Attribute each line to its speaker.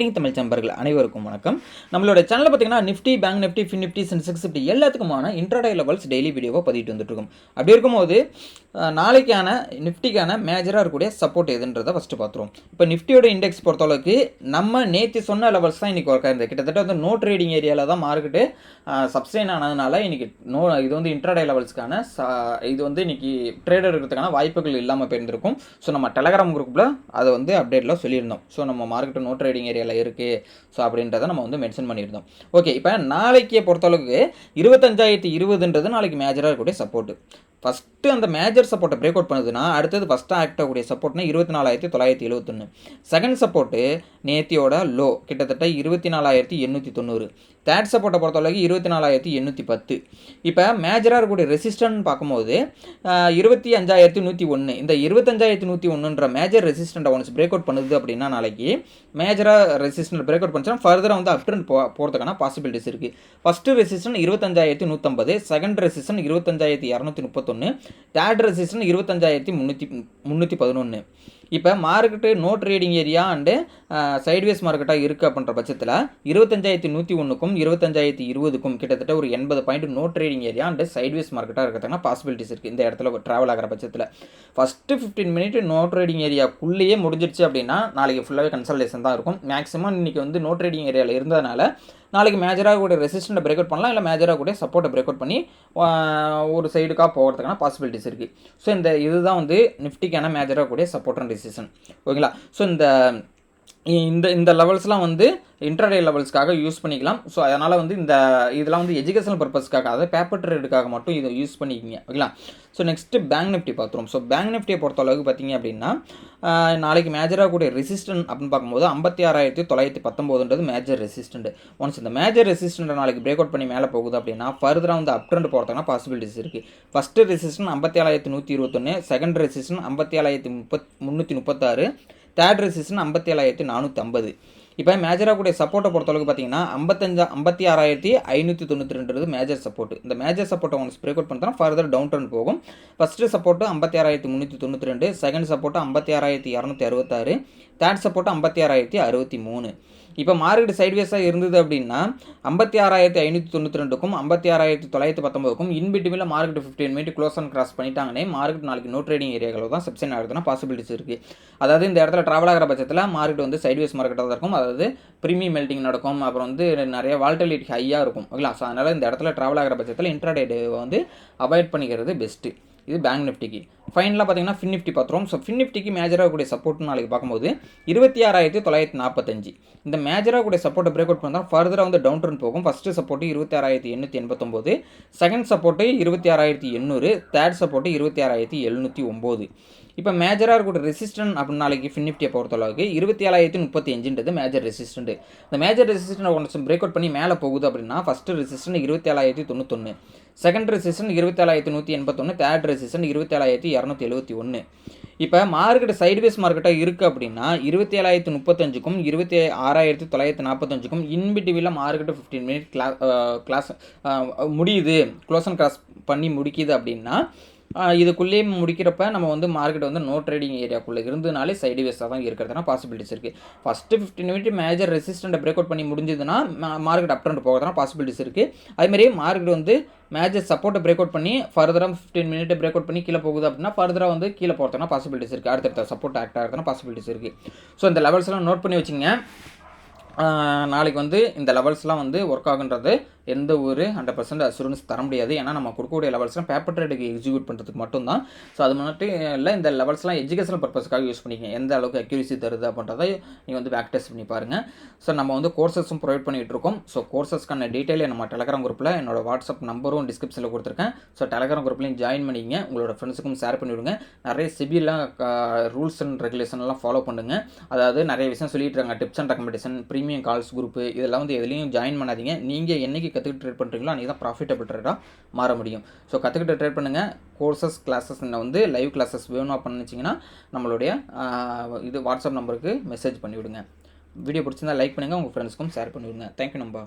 Speaker 1: தமிழ் நண்பர்கள் அனைவருக்கும் வணக்கம். நம்மளோட சேனல்ல பார்த்தீங்கன்னா நிஃப்டி, பேங்க் நிஃப்டி, ஃபின் நிஃப்டி, சென்செக்ஸ் நிஃப்டி எல்லாத்துக்குமான இன்ட்ராடே லெவல்ஸ் டெய்லி வீடியோவா பதிவிட்டு வந்துட்டு இருக்கோம். அப்படி இருக்கும்போது நாளைக்கான நிஃப்டிக்கான மேஜராக இருக்கக்கூடிய சப்போர்ட் எதுன்றதை ஃபஸ்ட்டு பார்த்துருவோம். இப்போ நிஃப்டியோட இண்டெக்ஸ் பொறுத்தளவுக்கு நம்ம நேற்று சொன்ன லெவல்ஸ் தான் இன்றைக்கி ஒர்க் ஆயிருந்தது. கிட்டத்தட்ட வந்து நோ ட்ரேடிங் ஏரியாவில் தான் மார்க்கெட்டு சப்ஸ்டெயின் ஆனதுனால இன்றைக்கி இது வந்து இன்ட்ராடே லெவல்ஸ்க்கான இது வந்து இன்றைக்கி ட்ரேடர் இருக்கிறதுக்கான வாய்ப்புகள் இல்லாமல் போயிருந்திருக்கும். ஸோ நம்ம டெலகிராம் குரூப்பில் அதை வந்து அப்டேட்டில் சொல்லியிருந்தோம். ஸோ நம்ம மார்க்கெட்டு நோ ட்ரேடிங் ஏரியாவில் இருக்குது ஸோ அப்படின்றத நம்ம வந்து மென்ஷன் பண்ணியிருந்தோம். ஓகே, இப்போ நாளைக்கு பொறுத்தளவுக்கு 25,020ன்றது நாளைக்கு மேஜராக இருக்கக்கூடிய சப்போர்ட்டு. ஃபஸ்ட்டு அந்த மேஜர் சப்போர்ட்டை பிரேக் அவுட் பண்ணுதுன்னா அடுத்தது ஃபஸ்ட்டு ஆக்ட் ஆகக்கூடிய சப்போர்ட்னா 24,971. செகண்ட் சப்போர்ட்டு நேத்தியோட லோ கிட்டத்தட்ட 24,890. தேர்ட் சப்போர்ட்டை பொறுத்தளவுக்கு 24,810. இப்போ மேஜராக இருக்கக்கூடிய ரெசிஸ்டன்ட் பார்க்கும்போது 25,101. இந்த 25,101ன்ற மேஜர் ரெசிஸ்டண்ட்டை ஒன்ஸ் பிரேக் அவுட் பண்ணுது அப்படின்னா நாளைக்கு மேஜராக ரெசிஸ்டன்ட் பிரேக் அவுட் பண்ணிச்சுன்னா ஃபர்தராக வந்து அப் ட்ரெண்ட் போகிறதுக்கான பாசிபிலிட்டிஸ் இருக்குது. First resistant 25,150, second resistant 25,231, third resistant 25,311. இப்போ market no trading area and sideways மார்க்கெட்டாக இருக்குது அப்படின்ற பட்சத்தில் 25,101க்கும் 25,020க்கும் கிட்டத்தட்ட ஒரு 80 point no trading area and sideways மார்க்கெட்டாக இருக்கிறதுனா பாசிபிலிட்டிஸ் இருக்குது. இந்த இடத்துல ட்ராவல் ஆகிற பட்சத்தில் ஃபஸ்ட்டு 15 மினிட் நோ ட்ரேடிங் ஏரியாக்குள்ளேயே முடிஞ்சிடுச்சு அப்படின்னா நாளைக்கு ஃபுல்லாகவே கன்சல்டேஷன் தான் இருக்கும். மேக்ஸிமம் இன்றைக்கி வந்து நோ ட்ரேடிங் ஏரியாவில் இருந்ததுனால நாளைக்கு மேஜராக கூட ரெசிஸ்டண்ட்டை பிரேக் அவுட் பண்ணலாம், இல்லை மேஜராக கூட சப்போர்ட்டை பிரேக் அவுட் பண்ணி ஒரு சைடுக்காக போகிறதுக்கான பாசிபிலிட்டிஸ் இருக்குது. ஸோ இந்த இதுதான் வந்து நிஃப்டிக்கான மேஜராக கூட சப்போர்ட் அண்ட் ரெசிஸ்டன். ஓகேங்களா? ஸோ இந்த லெவல்ஸ்லாம் வந்து இன்ட்ராடே லெவல்ஸ்க்காக யூஸ் பண்ணிக்கலாம். ஸோ அதனால் வந்து இதெல்லாம் வந்து எஜுகேஷனல் பர்பஸ்க்காக, அதாவது பேப்பர் ட்ரேடுக்காக மட்டும் இதை யூஸ் பண்ணிக்கிங்க. ஓகேங்களா? ஸோ நெக்ஸ்ட்டு பேங்க் நிஃப்டி பார்த்துருவோம். ஸோ பேங்க் நிஃப்டியை பொறுத்த அளவுக்கு பார்த்தீங்க அப்படின்னா நாளைக்கு மேஜராக கூட ரெசிஸ்டன்ட் அப்படின்னு பார்க்கும்போது 56,919ன்றது மேஜர் ரெசிஸ்டன்ட். ஒன்ஸ் இந்த மேஜர் ரெசிஸ்டன்ட்டை நாளைக்கு பிரேக் அவுட் பண்ணி மேலே போகுது அப்படின்னா ஃபர்தராக வந்து அப் ட்ரெண்ட் போகிறதுக்கான பாசிபிலிட்டிஸ் இருக்குது. First resistant 57,121, second resistant 57,336, third resistant 57,450. இப்போ மேஜராக கூடிய சப்போர்ட்டை பொறுத்தளவுக்கு பார்த்தீங்கன்னா 56,592ன்றது மேஜர் சப்போர்ட். இந்த மேஜர் சப்போர்ட்டை ஒன்ஸ் பிரேக் அவுட் பண்ணுறோம் ஃபர்தர் டவுன் ட்ரெண்ட் போகும். First support 56,392, second support 56,266, third support 56,063. இப்போ மார்க்கெட் சைட்வேஸாக இருந்தது அப்படின்னா 56,592க்கும் 56,919க்கும் இன்பிட்வீனில் market 15 minute close and cross பண்ணிட்டாங்கன்னே மார்க்கெட் நாளைக்கு நோ ட்ரேடிங் ஏரியாவில் தான் சப்ஸ்டெயின் ஆகிறதுனா பாசிபிலிட்டிஸ் இருக்குது. அதாவது இந்த இடத்துல ட்ராவல் ஆகிற பட்சத்தில் மார்க்கெட் வந்து சைட்வேஸ் மார்க்கெட்டாக தான் இருக்கும். அதாவது ப்ரீமியம் மெல்ட்டிங் நடக்கும், அப்புறம் வந்து நிறைய வால்டிலிட்டி ஹையாக இருக்கும். ஓகேங்களா? ஸோ அதனால் இந்த இடத்துல ட்ராவல் ஆகிற பட்சத்தில் இன்ட்ராடே வந்து அவாய்ட் பண்ணிக்கிறது பெஸ்ட்டு. இது பேங்க் நிஃப்டிக்கு. ஃபைனலாக பார்த்தீங்கன்னா ஃபின் நிஃப்டி பார்த்துருவோம். ஸோ ஃபின் நிஃப்டிக்கு மேஜராக கூடிய சப்போர்ட் நாளைக்கு பார்க்கும்போது 26,945. இந்த மேஜராக கூடிய சப்போர்ட்டை பிரேக் அவுட் பண்ணால் ஃபர்தராக வந்து டவுன் ட்ரெண்ட் போகும். First support 26,889, second support 26,800, third support 26,709. இப்போ மேஜராக இருக்கக்கூடிய ரெசிஸ்டன்ட் அப்படின்னு நாளைக்கு ஃபின் நிஃப்டியை பொறுத்தளவுக்கு 27,035ன்றது மேஜர் ரெசிஸ்டன்ட். இந்த மேஜர் ரெசிஸ்டன்ட் ஒன்று பிரேக் அவுட் பண்ணி மேலே போகுது அப்படின்னா first resistant 27,091, second resistant 27,181, third resistant 27,271. இப்போ மார்க்கெட் சைட்வேஸ் மார்க்கெட்டாக இருக்குது அப்படின்னா 27,035க்கும் 26,945க்கும் இன்பிட்வீனில் மார்க்கெட்டு 15 மினிட் கிளாஸ் முடியுது, க்ளோஸ் அண்ட் கிராஸ் பண்ணி முடிக்குது அப்படின்னா இதுக்குள்ளேயே முடிக்கிறப்ப நம்ம வந்து மார்க்கெட் வந்து நோ ட்ரேடிங் ஏரியாக்குள்ளே இருந்ததுனாலே சைட்வேஸாக தான் இருக்கிறதுனா பாசிபிலிட்டிஸ் இருக்குது. ஃபஸ்ட்டு 15 மினிட் மேஜர் ரெசிஸ்டண்ட்டை பிரேக் அவுட் பண்ணி முடிஞ்சதுன்னா மார்க்கெட் அப் ட்ரெண்ட் போகிறதுனா பாசிபிலிட்டிஸ் இருக்குது. அதுமாரி மார்க்கெட் வந்து மேஜர் சப்போர்ட்டை பிரேக் அவுட் பண்ணி ஃபர்தராக 15 மினிட் பிரேக் அவுட் பண்ணி கீழே போகுது அப்படின்னா ஃபர்தராக வந்து கீழே போகிறதுனா பாசிபிலிட்டிஸ் இருக்குது. அடுத்த சப்போர்ட் ஆக்ட் ஆகிறதுனா பாசிபிலிட்டிஸ் இருக்குது. ஸோ இந்த லெவல்ஸ்லாம் நோட் பண்ணி வச்சுங்க. நாளைக்கு வந்து இந்த லெவல்ஸ்லாம் வந்து ஒர்க் ஆகுன்றது எந்த ஒரு 100% அசூரன்ஸ் தர முடியாது. ஏன்னா நம்ம கொடுக்கக்கூடிய லெவல்ஸ்லாம் பேப்பர் ட்ரேடுக்கு எக்ஸிக்யூட் பண்ணுறதுக்கு மட்டும்தான். ஸோ அது மட்டும் இல்லை, இந்த லெவல்ஸ்லாம் எஜுகேஷனல் பர்பஸ்க்காக யூஸ் பண்ணிக்கங்க. எந்த அளவுக்கு அக்யூரசி தருது அப்படின்றத நீங்கள் வந்து பேக் டெஸ்ட் பண்ணி பாருங்கள். ஸோ நம்ம வந்து கோர்சஸும் ப்ரொவைட் பண்ணிகிட்டு இருக்கோம். ஸோ கோர்சஸ்க்கான டீட்டெயிலை நம்ம டெலகிராம் குரூப்பில் என்னோட வாட்ஸ்அப் நம்பரும் டிஸ்கிரிப்ஷனில் கொடுத்துருக்கேன். ஸோ டெலகிராம் குரூப்லையும் ஜாயின் பண்ணிங்க, உங்களோட ஃப்ரெண்ட்ஸுக்கும் ஷேர் பண்ணிவிடுங்க. நிறைய சிபிலாம் ரூல்ஸ் அண்ட் ரெகுலேஷன்லாம் ஃபாலோ பண்ணுங்கள். அதாவது நிறைய விஷயம் சொல்லிட்டு இருக்காங்க, tips and recommendation, premium calls group, இதெல்லாம் வந்து எதுலேயும் ஜாயின் பண்ணாதீங்க. நீங்கள் என்றைக்கு கற்றுக்கிட்டு ட்ரேட் பண்ணுறீங்களோ அன்றைக்கி தான் ப்ராஃபிட்டபிள் ட்ரேடாக மாற முடியும். ஸோ கற்றுக்கிட்டு ட்ரேட் பண்ணுங்கள். கோர்சஸ் கிளாஸஸ் வந்து லைவ் கிளாஸஸ் வேணும் அப்படின்னு வச்சிங்கன்னா நம்மளுடைய இது வாட்ஸ்அப் நம்பருக்கு மெசேஜ் பண்ணிவிடுங்க. வீடியோ பிடிச்சிருந்தா லைக் பண்ணுங்கள், உங்கள் ஃப்ரெண்ட்ஸ்க்கும் ஷேர் பண்ணிவிடுங்க. தேங்க்யூ நம்பா.